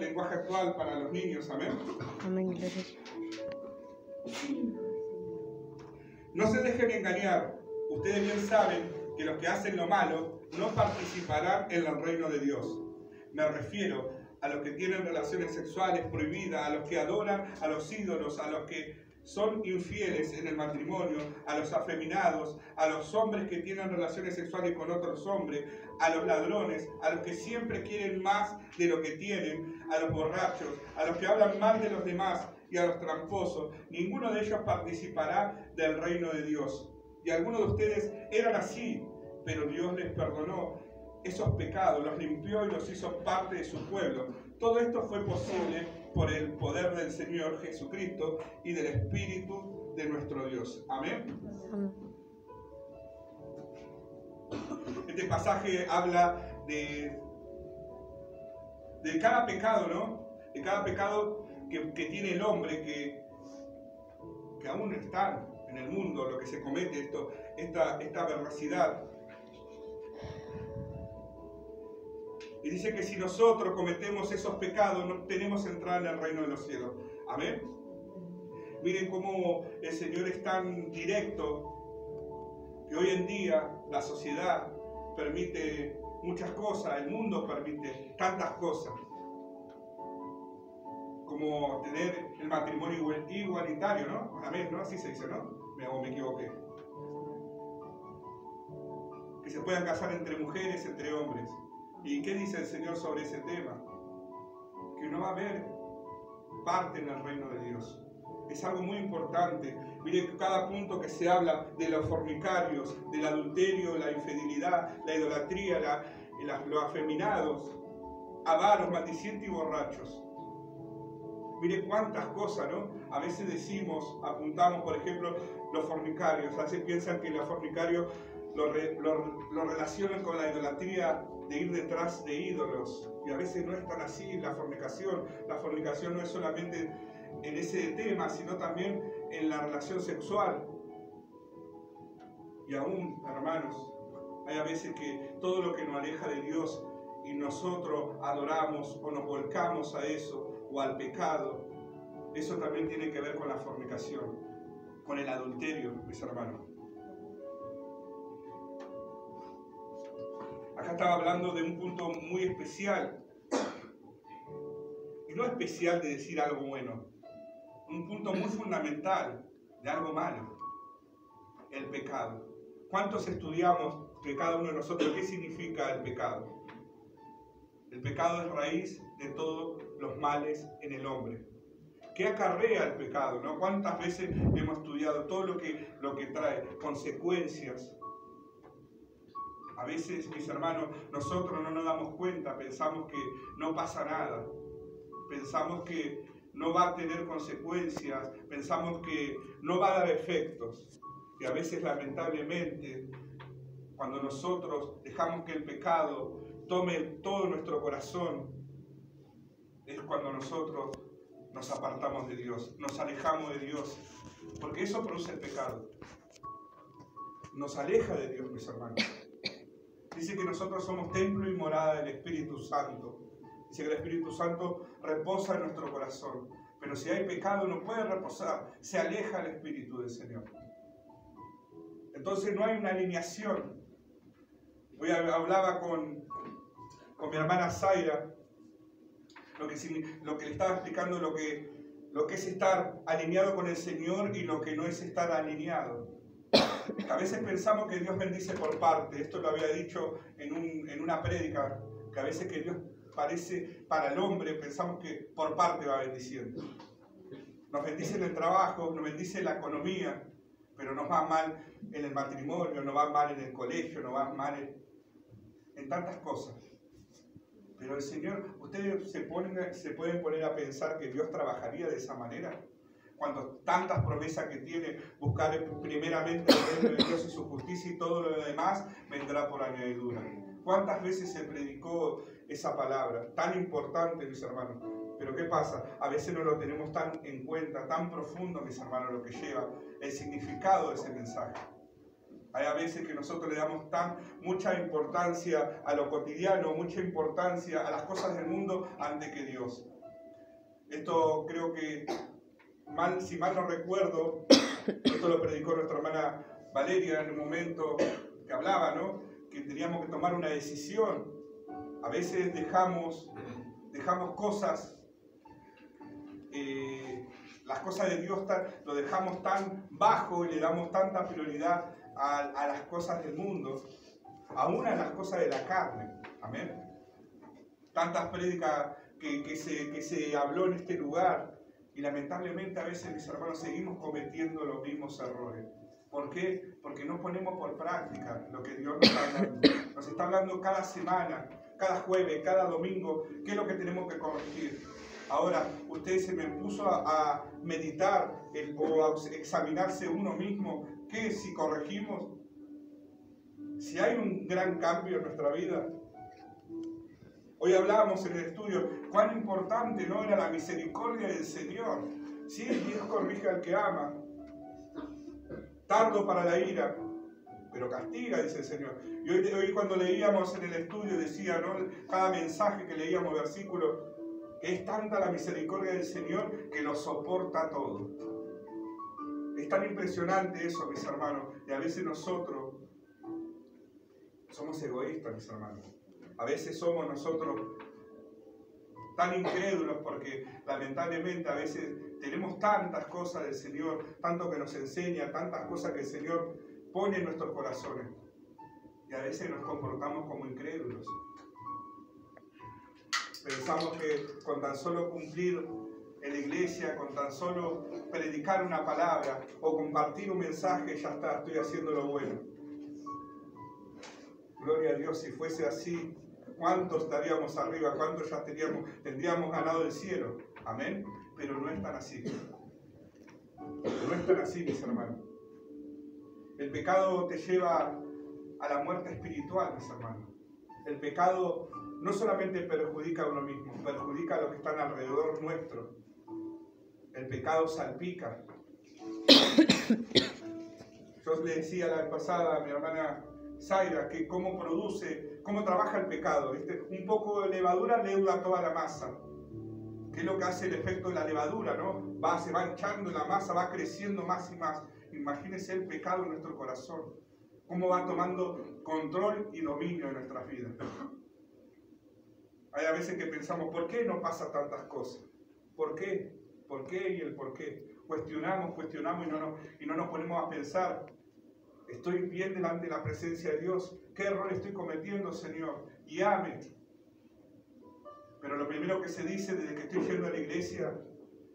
lenguaje actual para los niños, amén. Amén, gracias. No se dejen engañar. Ustedes bien saben que los que hacen lo malo no participarán en el reino de Dios. Me refiero a los que tienen relaciones sexuales prohibidas, a los que adoran a los ídolos, a los que son infieles en el matrimonio, a los afeminados, a los hombres que tienen relaciones sexuales con otros hombres, a los ladrones, a los que siempre quieren más de lo que tienen, a los borrachos, a los que hablan mal de los demás y a los tramposos. Ninguno de ellos participará del reino de Dios. Y algunos de ustedes eran así, pero Dios les perdonó esos pecados, los limpió y los hizo parte de su pueblo. Todo esto fue posible por el poder del Señor Jesucristo y del Espíritu de nuestro Dios. Amén. Este pasaje habla de cada pecado, ¿no? De cada pecado que tiene el hombre, que aún está en el mundo, lo que se comete, esta veracidad. Y dice que si nosotros cometemos esos pecados, no tenemos entrada en el reino de los cielos. Amén. Miren cómo el Señor es tan directo, que hoy en día la sociedad permite muchas cosas, el mundo permite tantas cosas, como tener el matrimonio igualitario, ¿no? Amén, ¿no? Así se dice, ¿no? Me equivoqué. Que se puedan casar entre mujeres, entre hombres. ¿Y qué dice el Señor sobre ese tema? Que no va a haber parte en el reino de Dios. Es algo muy importante. Miren, cada punto que se habla de los fornicarios, del adulterio, la infidelidad, la idolatría, los afeminados, avaros, maldicientes y borrachos. Miren cuántas cosas, ¿no? A veces decimos, apuntamos, por ejemplo, los fornicarios. A veces piensan que los fornicarios lo relacionan con la idolatría, de ir detrás de ídolos, y a veces no es tan así la fornicación. La fornicación no es solamente en ese tema, sino también en la relación sexual. Y aún, hermanos, hay a veces que todo lo que nos aleja de Dios y nosotros adoramos o nos volcamos a eso o al pecado, eso también tiene que ver con la fornicación, con el adulterio, mis hermanos. Acá estaba hablando de un punto muy especial, y no especial de decir algo bueno, un punto muy fundamental de algo malo, el pecado. ¿Cuántos estudiamos de cada uno de nosotros qué significa el pecado? El pecado es raíz de todos los males en el hombre. ¿Qué acarrea el pecado, no? ¿Cuántas veces hemos estudiado todo lo que trae consecuencias? A veces, mis hermanos, nosotros no nos damos cuenta, pensamos que no pasa nada, pensamos que no va a tener consecuencias, pensamos que no va a dar efectos. Y a veces, lamentablemente, cuando nosotros dejamos que el pecado tome todo nuestro corazón, es cuando nosotros nos apartamos de Dios, nos alejamos de Dios, porque eso produce el pecado. Nos aleja de Dios, mis hermanos. Dice que nosotros somos templo y morada del Espíritu Santo. Dice que el Espíritu Santo reposa en nuestro corazón. Pero si hay pecado no puede reposar, se aleja el Espíritu del Señor. Entonces no hay una alineación. Hoy hablaba con mi hermana Zaira, lo que le estaba explicando lo que es estar alineado con el Señor y lo que no es estar alineado. A veces pensamos que Dios bendice por parte. Esto lo había dicho en una prédica, que a veces que Dios parece para el hombre, pensamos que por parte va bendiciendo. Nos bendice en el trabajo, nos bendice en la economía, pero nos va mal en el matrimonio, nos va mal en el colegio, nos va mal en tantas cosas. Pero el Señor, ustedes se pueden poner a pensar que Dios trabajaría de esa manera. Cuando tantas promesas que tiene, buscar primeramente el reino de Dios y su justicia, y todo lo demás vendrá por añadidura. ¿Cuántas veces se predicó esa palabra tan importante, mis hermanos? Pero ¿qué pasa? A veces no lo tenemos tan en cuenta, tan profundo, mis hermanos, lo que lleva el significado de ese mensaje. Hay a veces que nosotros le damos mucha importancia a lo cotidiano, mucha importancia a las cosas del mundo antes que Dios. Esto creo que, si mal no recuerdo, esto lo predicó nuestra hermana Valeria en el momento que hablaba, ¿no? Que teníamos que tomar una decisión. A veces dejamos cosas, las cosas de Dios lo dejamos tan bajo y le damos tanta prioridad a las cosas del mundo, aún a las cosas de la carne. Amén. Tantas prédicas que se habló en este lugar, y lamentablemente a veces, mis hermanos, seguimos cometiendo los mismos errores. ¿Por qué? Porque no ponemos por práctica lo que Dios nos está hablando. Nos está hablando cada semana, cada jueves, cada domingo, qué es lo que tenemos que corregir. Ahora, usted se me puso a meditar o a examinarse uno mismo, que si corregimos, si hay un gran cambio en nuestra vida. Hoy hablábamos en el estudio cuán importante no era la misericordia del Señor. Sí, Dios corrige al que ama, tardo para la ira, pero castiga, dice el Señor. Y hoy cuando leíamos en el estudio decía, ¿no? Cada mensaje que leíamos, versículo, que es tanta la misericordia del Señor que lo soporta todo. Es tan impresionante eso, mis hermanos, y a veces nosotros somos egoístas, mis hermanos. A veces somos nosotros tan incrédulos porque lamentablemente a veces tenemos tantas cosas del Señor, tanto que nos enseña, tantas cosas que el Señor pone en nuestros corazones. Y a veces nos comportamos como incrédulos. Pensamos que con tan solo cumplir en la iglesia, con tan solo predicar una palabra o compartir un mensaje, ya está, estoy haciendo lo bueno. Gloria a Dios, si fuese así, ¿cuántos estaríamos arriba? ¿Cuántos ya tendríamos ganado el cielo? Amén. Pero no es tan así. No es tan así, mis hermanos. El pecado te lleva a la muerte espiritual, mis hermanos. El pecado no solamente perjudica a uno mismo, perjudica a los que están alrededor nuestro. El pecado salpica. Yo le decía la vez pasada a mi hermana Zaira que cómo trabaja el pecado, ¿viste? Un poco de levadura leuda toda la masa. ¿Qué es lo que hace el efecto de la levadura, no? Se va echando la masa, va creciendo más y más. Imagínense el pecado en nuestro corazón. Cómo va tomando control y dominio en nuestras vidas. Hay a veces que pensamos, ¿por qué no pasa tantas cosas? ¿Por qué? ¿Por qué y el por qué? Cuestionamos y no nos ponemos a pensar. ¿Estoy bien delante de la presencia de Dios? ¿Qué error estoy cometiendo, Señor? Guíame. Pero lo primero que se dice desde que estoy yendo a la iglesia,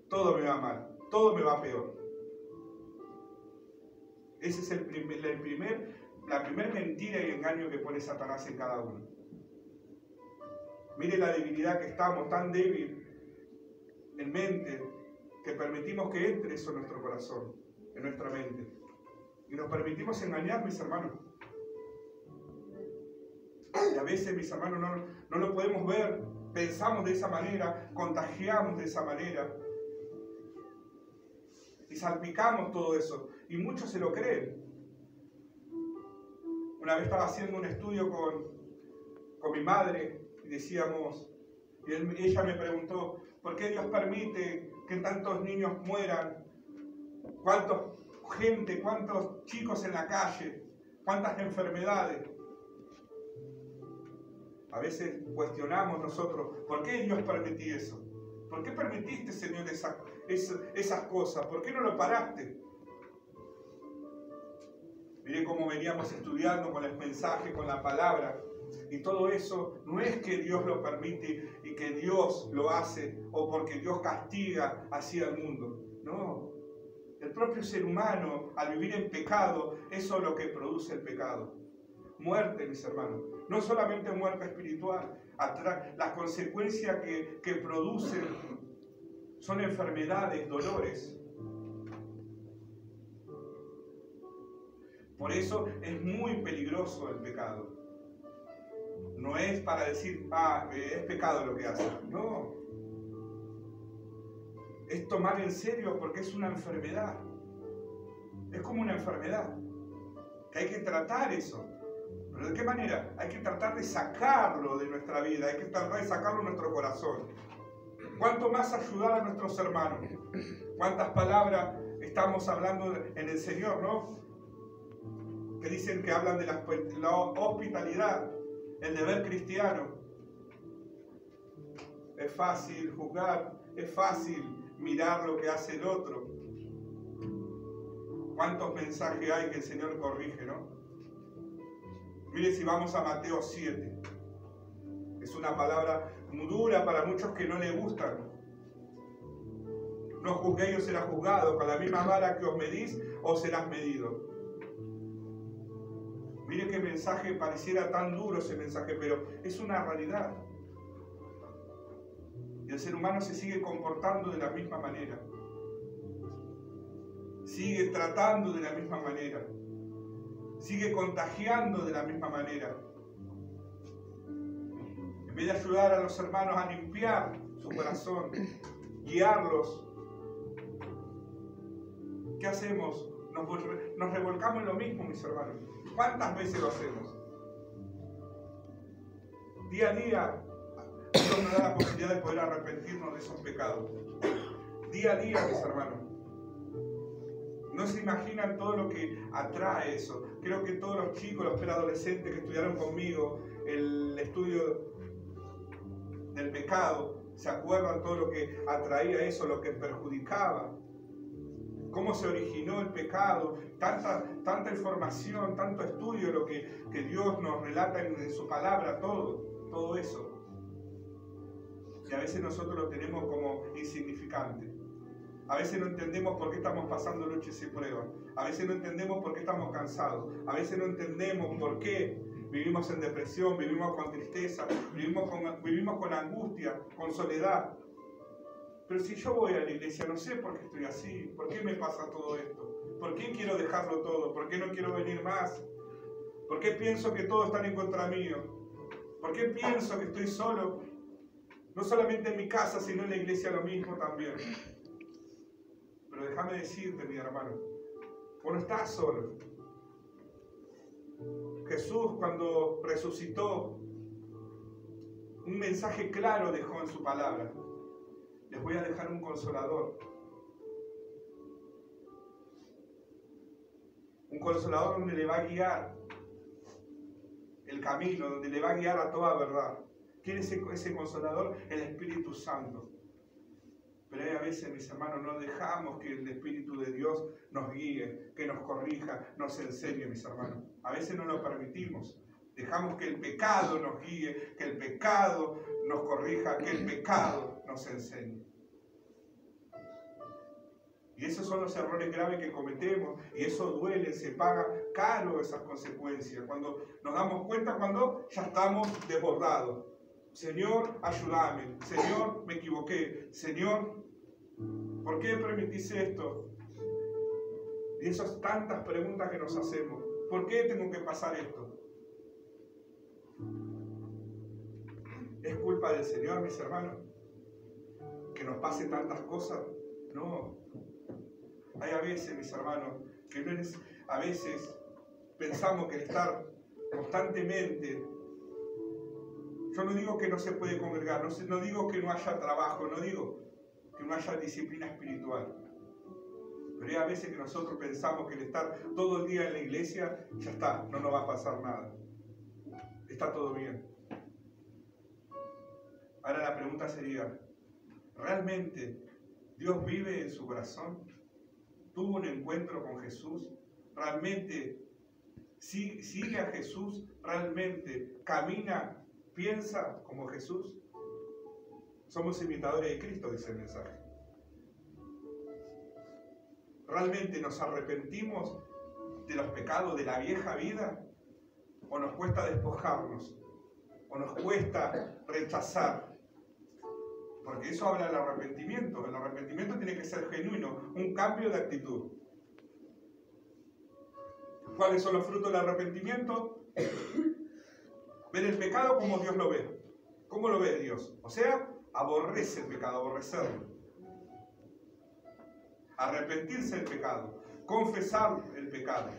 todo me va mal, todo me va peor. Esa es la primera mentira y engaño que pone Satanás en cada uno. Mire la debilidad que estamos, tan débil en mente, que permitimos que entre eso en nuestro corazón, en nuestra mente. Y nos permitimos engañar, mis hermanos. Y a veces, mis hermanos, no lo podemos ver. Pensamos de esa manera, contagiamos de esa manera. Y salpicamos todo eso. Y muchos se lo creen. Una vez estaba haciendo un estudio con mi madre y decíamos, y ella me preguntó, ¿por qué Dios permite que tantos niños mueran? ¿Cuántos chicos en la calle? ¿Cuántas enfermedades? A veces cuestionamos nosotros, ¿por qué Dios permitió eso? ¿Por qué permitiste, Señor, esas cosas? ¿Por qué no lo paraste? Miré cómo veníamos estudiando con el mensaje, con la palabra. Y todo eso no es que Dios lo permite y que Dios lo hace o porque Dios castiga así al mundo. No. El propio ser humano, al vivir en pecado, eso es lo que produce el pecado. Muerte, mis hermanos. No solamente muerte espiritual. Las consecuencias que producen son enfermedades, dolores. Por eso es muy peligroso el pecado. No es para decir, es pecado lo que hace. No. Es tomar en serio porque es una enfermedad. Es como una enfermedad. que hay que tratar eso. ¿Pero de qué manera? Hay que tratar de sacarlo de nuestra vida, hay que tratar de sacarlo de nuestro corazón. ¿Cuánto más ayudar a nuestros hermanos? ¿Cuántas palabras estamos hablando en el Señor, no? Que dicen que hablan de la hospitalidad, el deber cristiano. Es fácil juzgar, es fácil mirar lo que hace el otro. ¿Cuántos mensajes hay que el Señor corrige, no? Mire si vamos a Mateo 7. Es una palabra muy dura para muchos que no le gustan. No juzguéis o serás juzgado, con la misma vara que os medís os serás medido. Mire qué mensaje, pareciera tan duro ese mensaje, pero es una realidad. Y el ser humano se sigue comportando de la misma manera. Sigue tratando de la misma manera. Sigue contagiando de la misma manera. En vez de ayudar a los hermanos a limpiar su corazón, guiarlos, ¿qué hacemos? Nos revolcamos en lo mismo, mis hermanos. ¿Cuántas veces lo hacemos? Día a día, Dios nos da la posibilidad de poder arrepentirnos de esos pecados. Día a día, mis hermanos. No se imaginan todo lo que atrae eso. Creo que todos los chicos, los preadolescentes que estudiaron conmigo el estudio del pecado, se acuerdan todo lo que atraía eso, lo que perjudicaba. Cómo se originó el pecado, tanta información, tanto estudio, lo que Dios nos relata en su palabra, todo eso. Y a veces nosotros lo tenemos como insignificante. A veces no entendemos por qué estamos pasando luchas y pruebas. A veces no entendemos por qué estamos cansados. A veces no entendemos por qué vivimos en depresión, vivimos con tristeza, vivimos con angustia, con soledad. Pero si yo voy a la iglesia, no sé por qué estoy así, por qué me pasa todo esto, por qué quiero dejarlo todo, por qué no quiero venir más, por qué pienso que todos están en contra mío, por qué pienso que estoy solo, no solamente en mi casa, sino en la iglesia lo mismo también. Pero déjame decirte, mi hermano, vos no estás solo. Jesús, cuando resucitó, un mensaje claro dejó en su palabra. Les voy a dejar un consolador. Un consolador donde le va a guiar el camino, donde le va a guiar a toda verdad. ¿Quién es ese consolador? El Espíritu Santo. Pero a veces, mis hermanos, no dejamos que el Espíritu de Dios nos guíe, que nos corrija, nos enseñe, mis hermanos. A veces no lo permitimos. Dejamos que el pecado nos guíe, que el pecado nos corrija, que el pecado nos enseñe. Y esos son los errores graves que cometemos, y eso duele, se paga caro esas consecuencias. Cuando nos damos cuenta, cuando ya estamos desbordados. Señor, ayúdame. Señor, me equivoqué. Señor, ¿por qué permitís esto? Y esas tantas preguntas que nos hacemos. ¿Por qué tengo que pasar esto? ¿Es culpa del Señor, mis hermanos? ¿Que nos pase tantas cosas? No. Hay a veces, mis hermanos, que a veces pensamos que el estar constantemente... Yo no digo que no se puede congregar, no digo que no haya trabajo, no digo que no haya disciplina espiritual. Pero hay a veces que nosotros pensamos que el estar todo el día en la iglesia, ya está, no nos va a pasar nada. Está todo bien. Ahora la pregunta sería, ¿realmente Dios vive en su corazón? ¿Tuvo un encuentro con Jesús? ¿Realmente sigue a Jesús? ¿Realmente camina? ¿Piensa como Jesús? Somos imitadores de Cristo, dice el mensaje. ¿Realmente nos arrepentimos de los pecados de la vieja vida? ¿O nos cuesta despojarnos? ¿O nos cuesta rechazar? Porque eso habla del arrepentimiento. El arrepentimiento tiene que ser genuino, un cambio de actitud. ¿Cuáles son los frutos del arrepentimiento? Ver el pecado como Dios lo ve. ¿Cómo lo ve Dios? O sea, aborrece el pecado, aborrecerlo. Arrepentirse del pecado, confesar el pecado.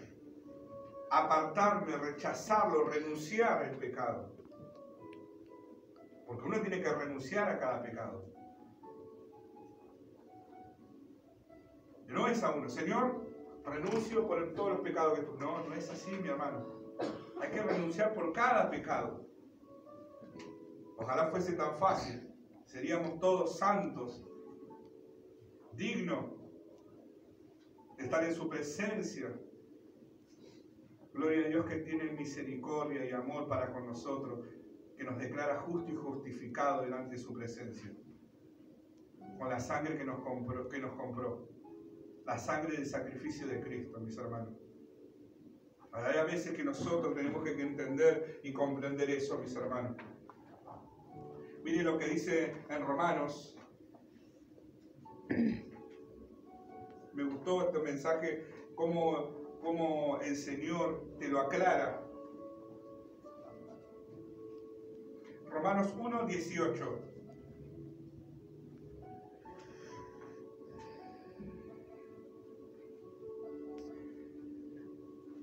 apartarme, rechazarlo, renunciar al pecado. Porque uno tiene que renunciar a cada pecado. No es a uno, Señor, renuncio por todos los pecados que tú... No, no es así, mi hermano. Hay que renunciar por cada pecado. Ojalá fuese tan fácil. Seríamos todos santos, dignos de estar en su presencia. Gloria a Dios que tiene misericordia y amor para con nosotros, que nos declara justo y justificado delante de su presencia. Con la sangre que nos compró. La sangre del sacrificio de Cristo, mis hermanos. Hay a veces que nosotros tenemos que entender y comprender eso, mis hermanos. Mire lo que dice en Romanos. Me gustó este mensaje, cómo el Señor te lo aclara. Romanos 1, 18.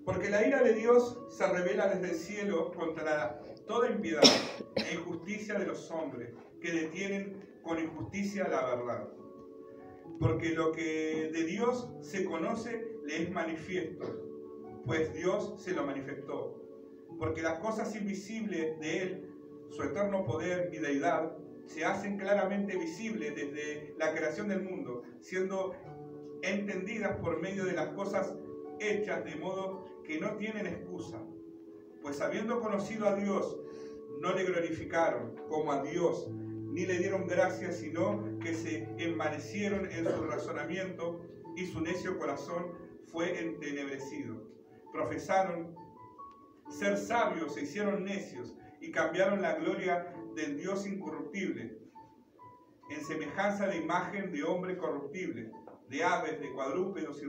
Porque la ira de Dios se revela desde el cielo contra toda impiedad e injusticia de los hombres que detienen con injusticia la verdad. Porque lo que de Dios se conoce le es manifiesto, pues Dios se lo manifestó. Porque las cosas invisibles de Él, su eterno poder y deidad, se hacen claramente visibles desde la creación del mundo, siendo entendidas por medio de las cosas hechas, de modo que no tienen excusa. Pues habiendo conocido a Dios, no le glorificaron como a Dios, ni le dieron gracias, sino que se envanecieron en su razonamiento y su necio corazón fue entenebrecido. Profesaron ser sabios, se hicieron necios y cambiaron la gloria del Dios incorruptible en semejanza de imagen de hombre corruptible, de aves, de cuadrúpedos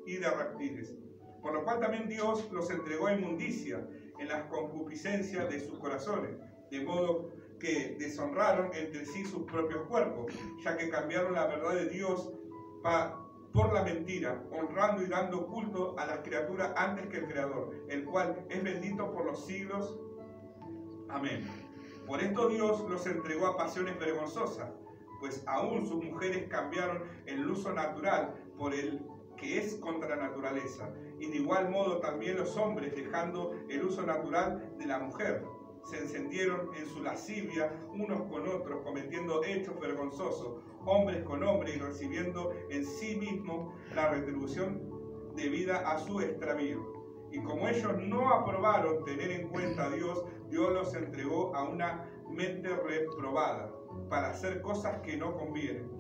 y de reptiles. Por lo cual también Dios los entregó a inmundicia en las concupiscencias de sus corazones, de modo que deshonraron entre sí sus propios cuerpos, ya que cambiaron la verdad de Dios por la mentira, honrando y dando culto a las criaturas antes que el Creador, el cual es bendito por los siglos. Amén. Por esto Dios los entregó a pasiones vergonzosas, pues aún sus mujeres cambiaron el uso natural por el que es contra la naturaleza, y de igual modo también los hombres, dejando el uso natural de la mujer, se encendieron en su lascivia unos con otros, cometiendo hechos vergonzosos, hombres con hombres, y recibiendo en sí mismos la retribución debida a su extravío. Y como ellos no aprobaron tener en cuenta a Dios, Dios los entregó a una mente reprobada, para hacer cosas que no convienen,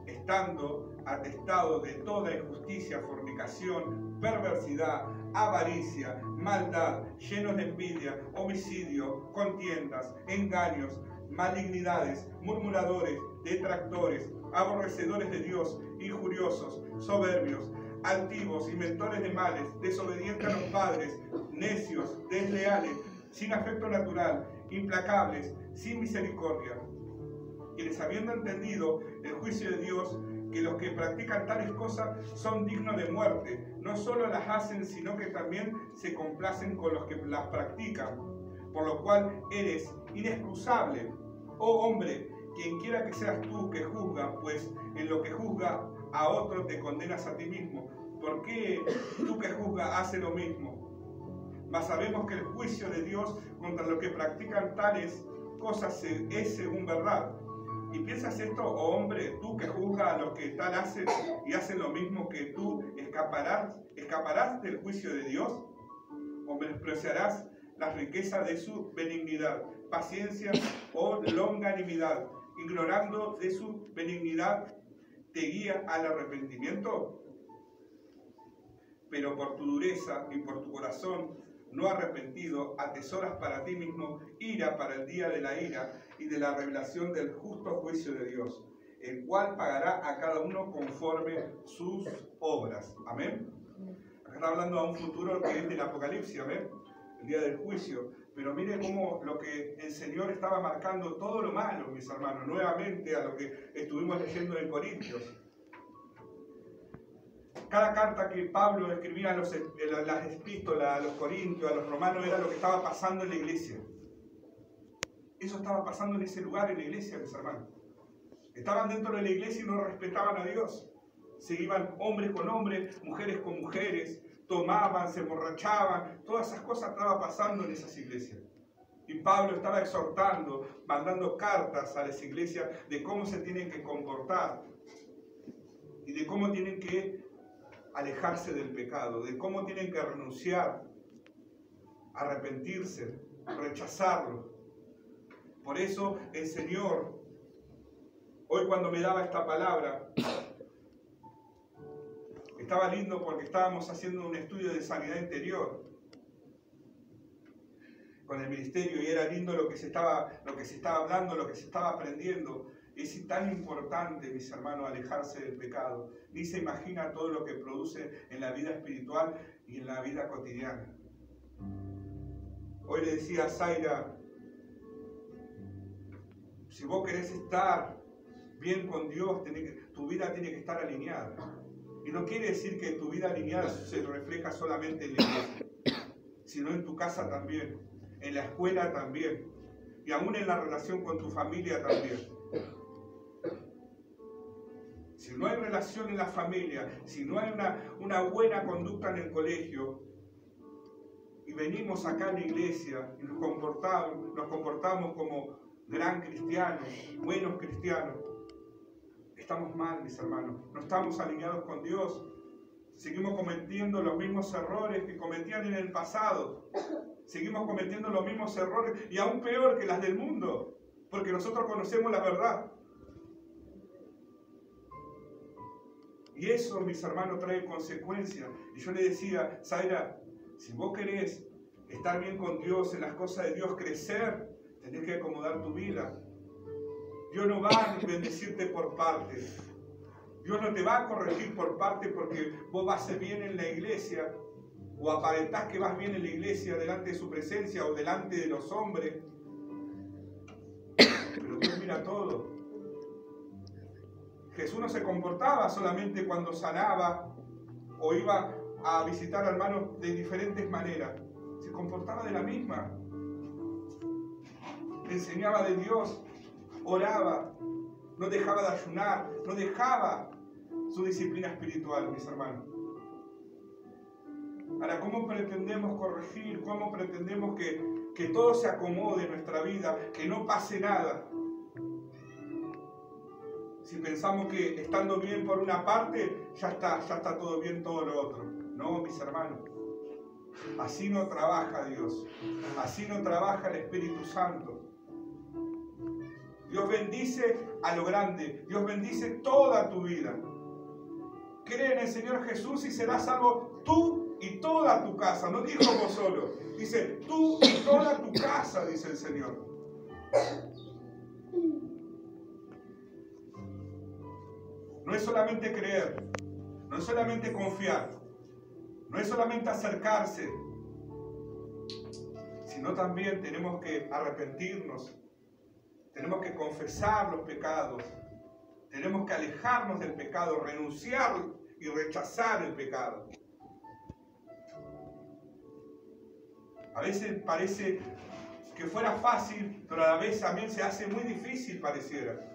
estando atestados de toda injusticia, fornicación, perversidad, avaricia, maldad, llenos de envidia, homicidio, contiendas, engaños, malignidades, murmuradores, detractores, aborrecedores de Dios, injuriosos, soberbios, altivos, inventores de males, desobedientes a los padres, necios, desleales, sin afecto natural, implacables, sin misericordia, quienes habiendo entendido el juicio de Dios, que los que practican tales cosas son dignos de muerte, no solo las hacen, sino que también se complacen con los que las practican, por lo cual eres inexcusable, oh hombre, quien quiera que seas tú que juzga, pues en lo que juzga a otro te condenas a ti mismo. ¿Por qué tú que juzgas haces lo mismo? Mas sabemos que el juicio de Dios contra los que practican tales cosas es según verdad. ¿Y piensas esto, oh hombre, tú que juzgas a los que tal hacen y hacen lo mismo que tú, escaparás del juicio de Dios? ¿O menospreciarás las riquezas de su benignidad, paciencia o longanimidad, ignorando de su benignidad te guía al arrepentimiento? Pero por tu dureza y por tu corazón no arrepentido, atesoras para ti mismo ira para el día de la ira y de la revelación del justo juicio de Dios, el cual pagará a cada uno conforme sus obras. Amén. Acá está hablando a un futuro que es del Apocalipsis, amén, el día del juicio. Pero mire cómo lo que el Señor estaba marcando todo lo malo, mis hermanos, nuevamente a lo que estuvimos leyendo en Corintios. Cada carta que Pablo escribía en las epístolas a los corintios, a los romanos, era lo que estaba pasando en la iglesia. Eso estaba pasando en ese lugar, en la iglesia, mis hermanos. Estaban dentro de la iglesia y no respetaban a Dios. Se iban hombres con hombres, mujeres con mujeres, tomaban, se emborrachaban. Todas esas cosas estaban pasando en esas iglesias. Y Pablo estaba exhortando, mandando cartas a las iglesias de cómo se tienen que comportar y de cómo tienen que alejarse del pecado, de cómo tienen que renunciar, arrepentirse, rechazarlo. Por eso el Señor, hoy cuando me daba esta palabra, estaba lindo porque estábamos haciendo un estudio de sanidad interior con el ministerio y era lindo lo que se estaba hablando, lo que se estaba aprendiendo. Es tan importante, mis hermanos, alejarse del pecado. Ni se imagina todo lo que produce en la vida espiritual y en la vida cotidiana. Hoy le decía a Zaira, si vos querés estar bien con Dios, tu vida tiene que estar alineada. Y no quiere decir que tu vida alineada se refleja solamente en la iglesia, sino en tu casa también, en la escuela también, y aún en la relación con tu familia también. Si no hay relación en la familia, si no hay una buena conducta en el colegio, y venimos acá a la iglesia y nos comportamos como gran cristianos, buenos cristianos, estamos mal, mis hermanos. No estamos alineados con Dios. Seguimos cometiendo los mismos errores que cometían en el pasado. Seguimos cometiendo los mismos errores y aún peor que las del mundo, porque nosotros conocemos la verdad. Y eso, mis hermanos, trae consecuencias. Y yo le decía, Zaira, si vos querés estar bien con Dios, en las cosas de Dios, crecer, tenés que acomodar tu vida. Dios no va a bendecirte por parte. Dios no te va a corregir por parte porque vos vas bien en la iglesia o aparentás que vas bien en la iglesia delante de su presencia o delante de los hombres. Pero Dios mira todo. Jesús no se comportaba solamente cuando sanaba o iba a visitar a hermanos de diferentes maneras. Se comportaba de la misma. Enseñaba de Dios, oraba, no dejaba de ayunar, no dejaba su disciplina espiritual, mis hermanos. Ahora, ¿cómo pretendemos corregir? ¿Cómo pretendemos que todo se acomode en nuestra vida? Que no pase nada. Si pensamos que estando bien por una parte, ya está todo bien todo lo otro. No, mis hermanos. Así no trabaja Dios. Así no trabaja el Espíritu Santo. Dios bendice a lo grande. Dios bendice toda tu vida. Cree en el Señor Jesús y serás salvo tú y toda tu casa. No dijo vos solo. Dice tú y toda tu casa, dice el Señor. No es solamente creer, no es solamente confiar, no es solamente acercarse, sino también tenemos que arrepentirnos, tenemos que confesar los pecados, tenemos que alejarnos del pecado, renunciar y rechazar el pecado. A veces parece que fuera fácil, pero a la vez también se hace muy difícil, pareciera.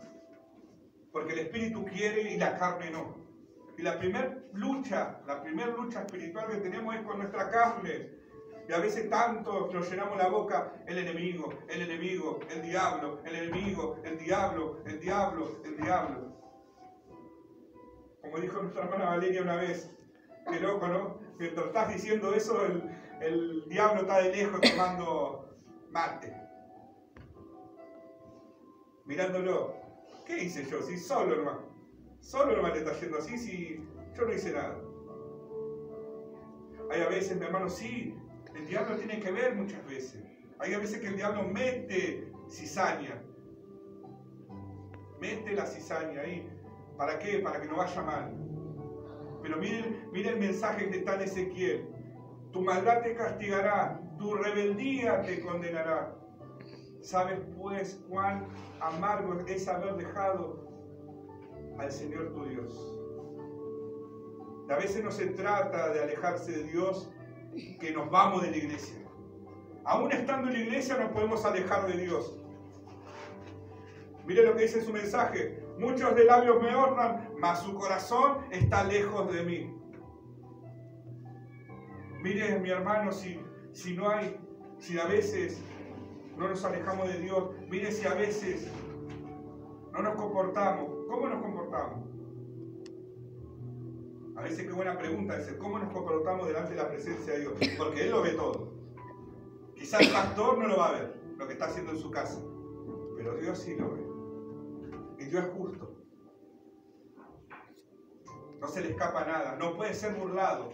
Porque el Espíritu quiere y la carne no. Y la primera lucha espiritual que tenemos es con nuestra carne. Y a veces tanto nos llenamos la boca, el enemigo, el diablo, el enemigo, el diablo, el diablo, el diablo. Como dijo nuestra hermana Valeria una vez, qué loco, ¿no? Mientras estás diciendo eso, el diablo está de lejos tomando mate. Mirándolo. ¿Qué hice yo? Si solo nomás le está yendo así, si yo no hice nada. Hay a veces, mi hermano, sí, el diablo tiene que ver muchas veces. Hay a veces que el diablo mete cizaña. Mete la cizaña ahí. ¿Para qué? Para que no vaya mal. Pero miren el mensaje que está en Ezequiel. Tu maldad te castigará, tu rebeldía te condenará. ¿Sabes pues cuán amargo es haber dejado al Señor tu Dios? A veces no se trata de alejarse de Dios, que nos vamos de la iglesia. Aún estando en la iglesia nos podemos alejar de Dios. Mire lo que dice su mensaje. Muchos de labios me honran, mas su corazón está lejos de mí. Mire, mi hermano, si a veces no nos alejamos de Dios, mire si a veces no nos comportamos. ¿Cómo nos comportamos? A veces qué buena pregunta es, ¿cómo nos comportamos delante de la presencia de Dios? Porque Él lo ve todo. Quizás el pastor no lo va a ver, lo que está haciendo en su casa, pero Dios sí lo ve. Y Dios es justo. No se le escapa nada, no puede ser burlado.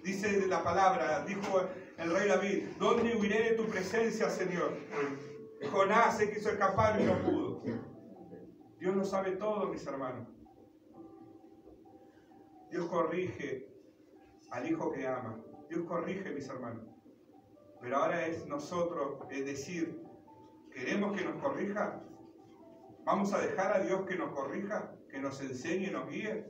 Dice la palabra, dijo el rey David, ¿dónde huiré de tu presencia, Señor? Jonás se quiso escapar y no pudo. Dios lo sabe todo, mis hermanos. Dios corrige al hijo que ama. Dios corrige, mis hermanos. Pero ahora es nosotros, es decir, ¿queremos que nos corrija? ¿Vamos a dejar a Dios que nos corrija, que nos enseñe y nos guíe?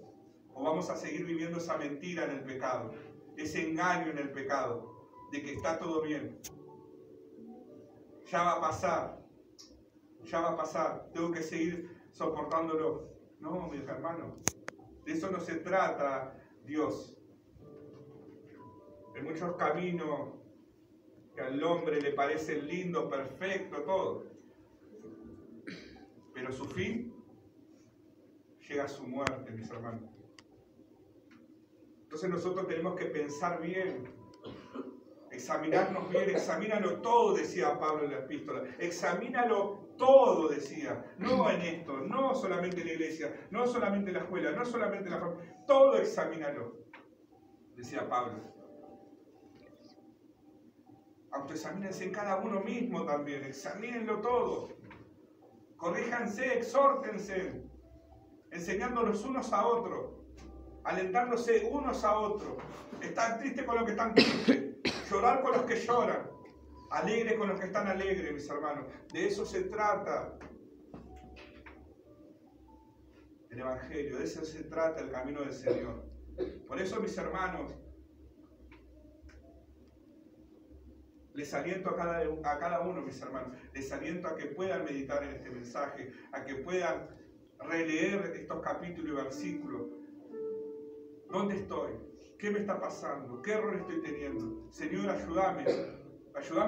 ¿O vamos a seguir viviendo esa mentira en el pecado, ese engaño en el pecado, de que está todo bien? Ya va a pasar, tengo que seguir soportándolo. No, mis hermanos, de eso no se trata Dios. Hay muchos caminos que al hombre le parecen lindos, perfectos, todo. Pero su fin llega a su muerte, mis hermanos. Entonces nosotros tenemos que pensar bien, examinarnos bien, examínalo todo, decía Pablo en la epístola. Examínalo todo, decía. No en esto, no solamente en la iglesia, no solamente en la escuela, no solamente en la familia. Todo examínalo, decía Pablo. Autoexamínense cada uno mismo también, examínenlo todo. Corríjanse, exhórtense, enseñándolos unos a otros, alentándose unos a otros. Estar triste con los que están tristes, llorar con los que lloran, alegre con los que están alegres, mis hermanos. De eso se trata el Evangelio, de eso se trata el camino del Señor. Por eso, mis hermanos, les aliento a cada uno, mis hermanos, les aliento a que puedan meditar en este mensaje, a que puedan releer estos capítulos y versículos. ¿Dónde estoy? ¿Qué me está pasando? ¿Qué error estoy teniendo? Señor, ayúdame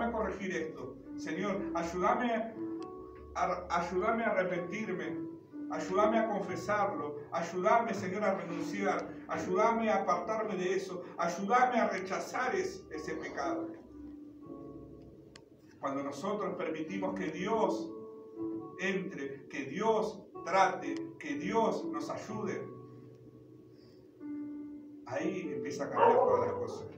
a corregir esto. Señor, ayúdame a arrepentirme, ayúdame a confesarlo, ayúdame, Señor, a renunciar, ayúdame a apartarme de eso, ayúdame a rechazar ese pecado. Cuando nosotros permitimos que Dios entre, que Dios trate, que Dios nos ayude, ahí empieza a cambiar todas las cosas.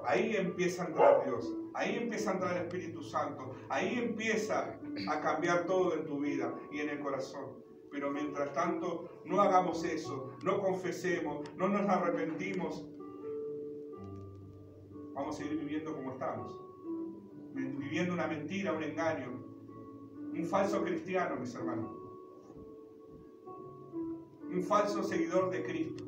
Ahí empieza a entrar Dios, ahí empieza a entrar el Espíritu Santo, ahí empieza a cambiar todo en tu vida y en el corazón. Pero mientras tanto, no hagamos eso, no confesemos, no nos arrepentimos, vamos a seguir viviendo como estamos. Viviendo una mentira, un engaño, un falso cristiano, mis hermanos, un falso seguidor de Cristo.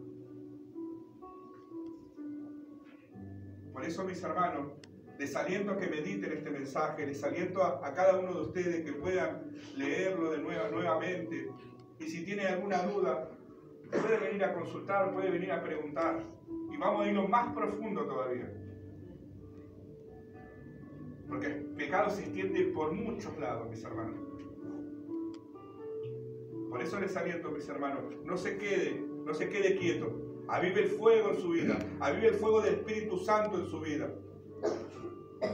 Por eso, mis hermanos, les aliento a que mediten este mensaje, les aliento a cada uno de ustedes que puedan leerlo nuevamente, y si tienen alguna duda, puede venir a consultar, puede venir a preguntar, y vamos a irlo más profundo todavía. Porque el pecado se extiende por muchos lados, mis hermanos. Por eso les aliento, mis hermanos, no se quede quieto. Avive el fuego en su vida, avive el fuego del Espíritu Santo en su vida.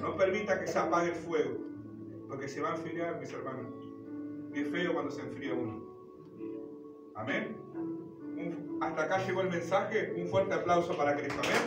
No permita que se apague el fuego, porque se va a enfriar, mis hermanos. Y es feo cuando se enfría uno. Amén. Hasta acá llegó el mensaje. Un fuerte aplauso para Cristo. Amén.